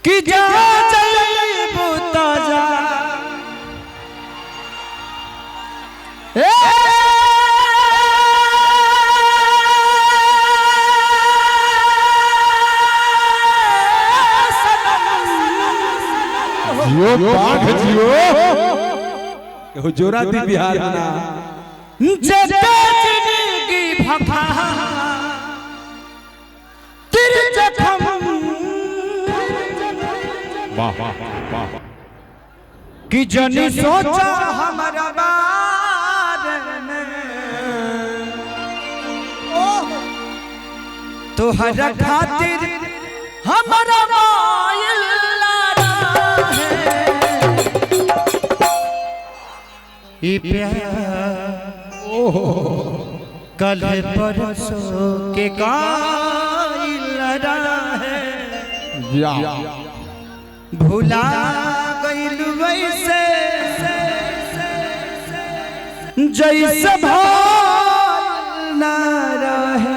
कि जा जइबू ताजा जियो बाघ जियो जोरा थी बिहार में ना जिंदगी भखा तेरे जखम वाह वाह वाह कि जनी सोचा हमारा बारे में तोहरा खातिर हमारा मायल है प्यार कल परसों के कायल है भुला गइल वैसे जैसे भाल ना रहे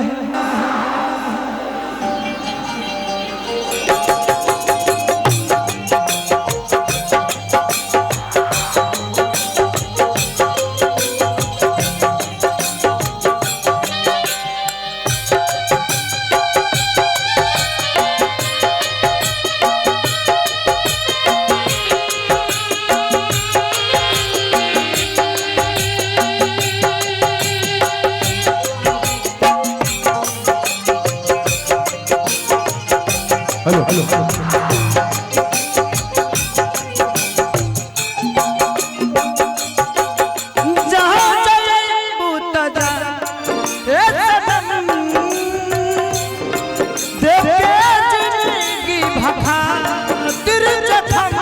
हेलो हेलो जहाँ जइबू ताजा देखे जिंदगी भखा तेरे जखम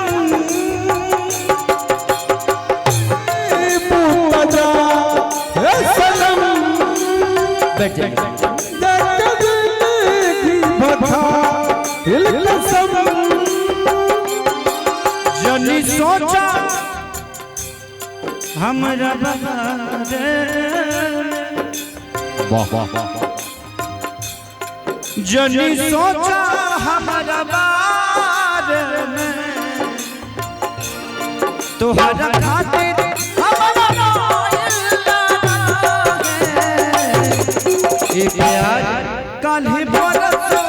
बैठ जनी सोचा हमरा बारे वाह वाह जनी सोचा हमरा बारे में तोहरा खातिर हमारा ये प्यार काल्हि बरसों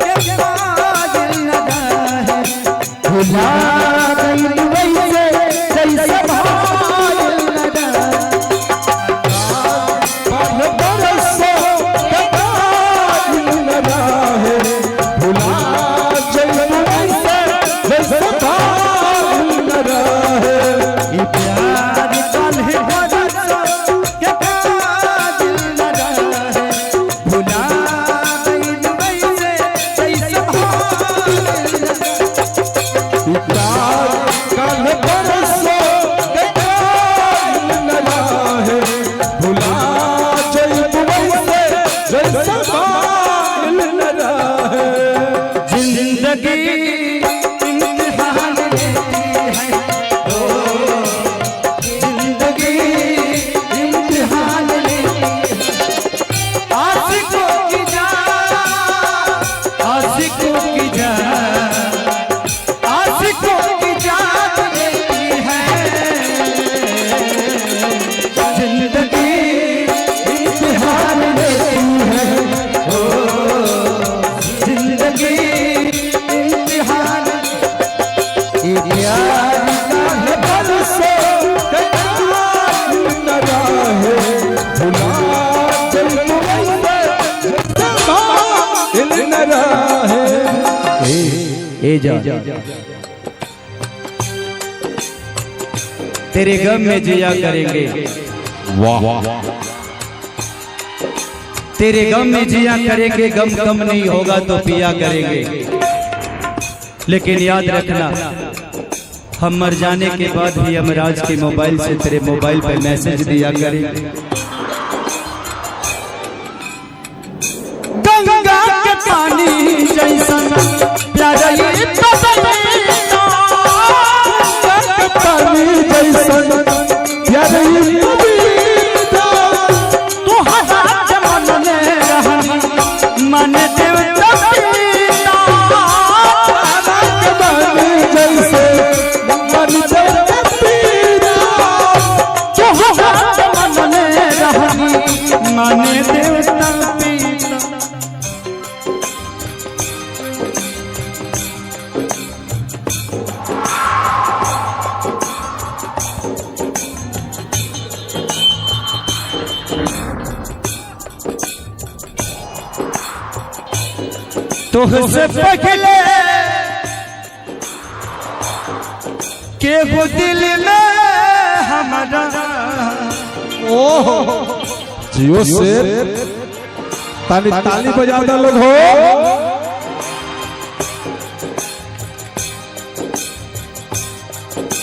के कायल लगा है भुला गइल वैसे जैसे भाल लगा काल्हि बरसों के कायल लगा है भुला गइल वैसे जैसे भाल लगा है ये प्यार काल्हि बरसों के कायल लगा है भुला गइल वैसे जैसे भाल लगा काल्हि बरसों के कायल लगा है भुला जइबू वैसे जैसे भाल लगा है जिंदगी इम्तिहान लेती है ओ जिंदगी इम्तिहान लेती है आशिकों की जान आशिकों की जान आशिकों की जान लेती है जिंदगी इम्तिहान लेती है ओ जिंदगी इम्तिहान ये प्यार काल्हि बरसों के कायल लगा है भुला जइबू वैसे जैसे भाल लगा है ए जा तेरे गम में जिया करेंगे वाह तेरे गम में जिया करेंगे गम कम नहीं होगा तो पिया करेंगे लेकिन याद रखना हम मर जाने के बाद भी यमराज के मोबाइल से तेरे मोबाइल पे मैसेज दिया करेंगे गंगा के पानी जैसा प्यारा ये तो पानी जैसन प्यार तू हजार मन में रहनी मन देव तुझसे पहले के वो दिल में हमारा जियो से ताली ताली बजाता लोग हो।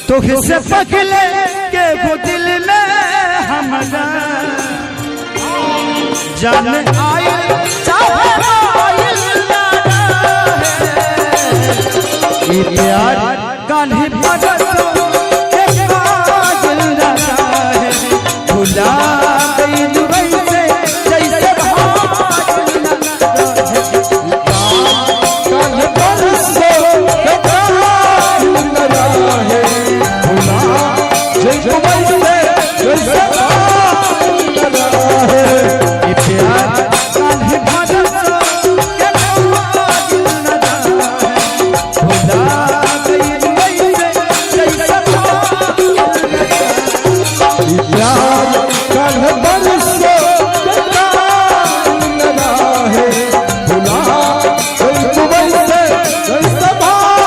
तुझसे पहले के वो दिल में हमारा जान आए चाहे ये प्यार कान्हे भगत के काजल रहा है भुला गई दुबई से जैसे कान्हे बरसे के काजल रहा है भुला जैसे दुबई से जैसे काजल रहा है। ये प्यार कान्हे भगत के काजल रहा है भुला प्यार कान्हे बरसे के काजल रहा है भुला जैसे दुबई से जैसे काजल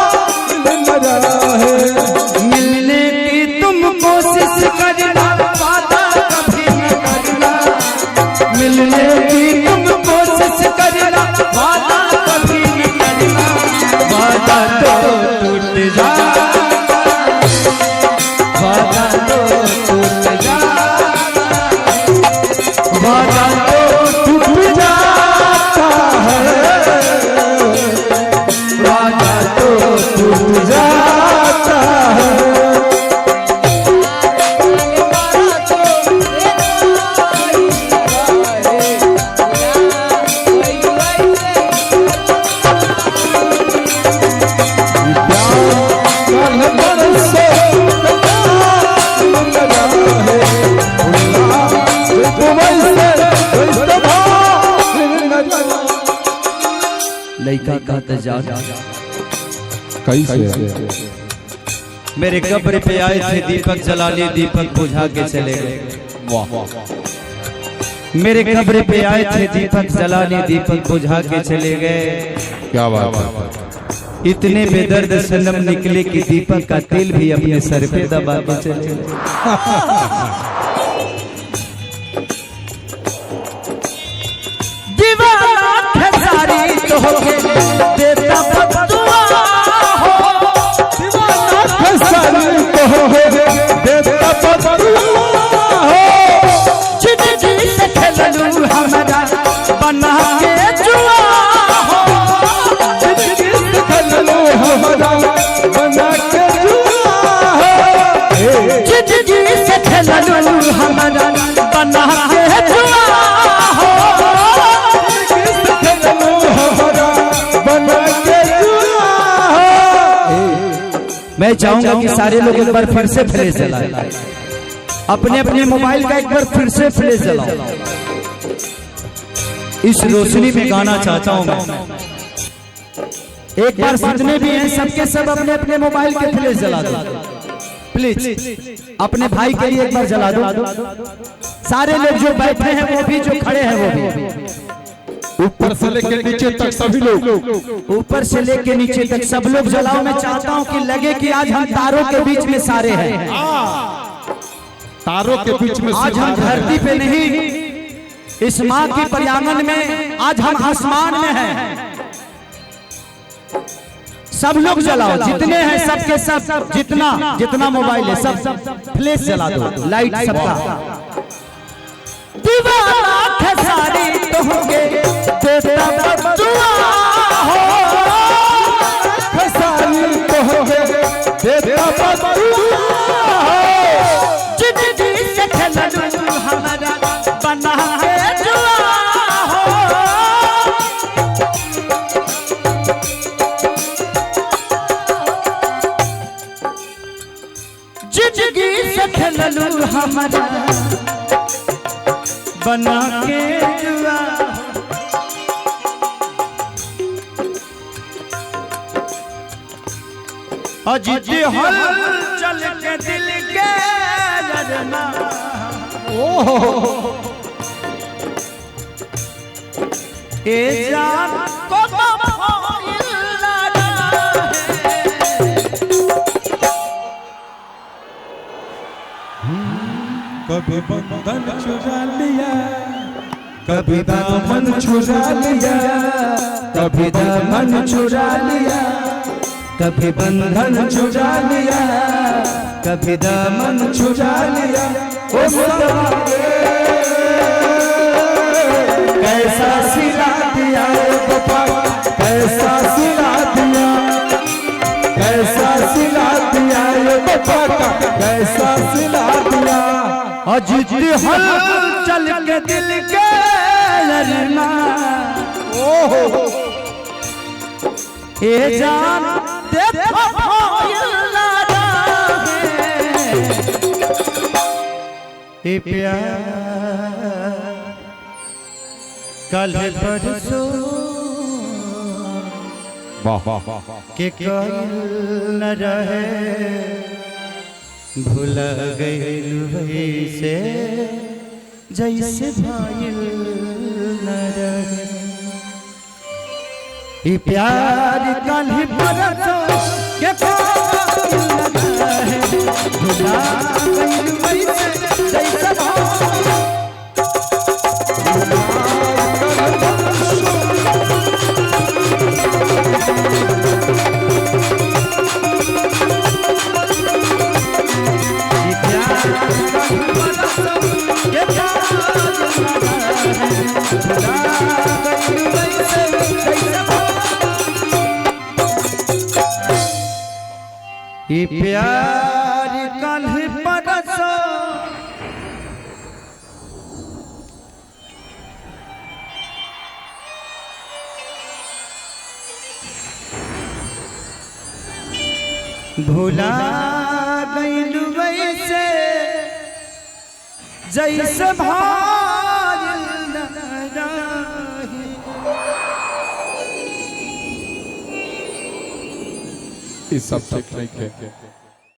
रहा है। मिलने की तुम कोशिश करना वादा कभी न करना मिलने की तुम कोशिश करना वादा कभी न करना वादा तो टूट जाता वादा तो टूट जाता वादा तो टूट जाता है वादा तो टूट जाता है। कान्हे बरसे के काजल रहा है भुला जैसे दुबई से जैसे काजल रहा है। लड़का का तजाद कैसे मेरे कब्र पे आए थे दीपक जलाने दीपक बुझा के चले गए मेरे कब्र पे आए थे दीपक जलाने दीपक बुझा के चले गए क्या बात है। इतने बेदर्द सनम निकले कि दीपक का तिल भी अपने सर पे दबा के चले गए दीवाना खेसारी तो होके देता बदुआ हो खेसारी तो हो देता बदुआ हो जिंदगी से खेलू हमारा बना के जुआ हो जिंदगी से खेलू हमारा बना के जुआ हो जिंदगी से खेलू हमारा बना के जुआ हो मैं चाहूंगा कि सारे लोग एक बार फिर से फ्लैश जलाएं अपने अपने मोबाइल का एक बार फिर से फ्लैश जलाओ इस रोशनी में गाना चाहता हूं मैं एक बार जितने भी हैं सबके सब अपने अपने मोबाइल के फ्लैश जला दो प्लीज अपने भाई के लिए एक बार जला दो सारे लोग जो बैठे हैं वो भी जो खड़े हैं वो भी ऊपर से लेकर नीचे तक सभी लोग ऊपर से लेके नीचे तक सब लोग जलाओ मैं चाहता हूं कि लगे कि आज हम तारों के बीच में सारे हैं तारों के बीच में आज हम धरती पे नहीं इस माँ की प्रांगण में आज हम आसमान में हैं सब लोग जलाओ जितने हैं सबके सब जितना जितना मोबाइल है सब फ्लैश जला दो लाइट सबका दीवाना खेसारी तो होगे देता बदुआ हो खेसारी तो हो देता बदुआ हो जिंदगी से खेलू हमारा बना के जुआ हो जिंदगी से खेलू हमारा बना के जुआ अजीत हल चल के दिल के लड़ना ए जान को कभी बंधन चुरा लिया, कभी दामन चुरा लिया, कभी दामन चुरा लिया, कभी बंधन चुरा लिया, कभी दामन चुरा लिया। ओ कैसा सिला दिया बाबा, कैसा सिला दिया, कैसा सिला दिया बाबा, कैसा सिला दिया। अजित हल चल के दिल के लड़ना, ओहो ए जान देखो ए प्यार कल परसों के कल न रहे, भूल गई वैसे जैसे भाईल न रहे। ई प्यार कल परसों के कल न रहे, भूल गई वैसे जैसे भाईल। ये प्यार कल परसों भुला गइल वैसे जैसे भाईल न रही। ये सब ठीक नहीं है।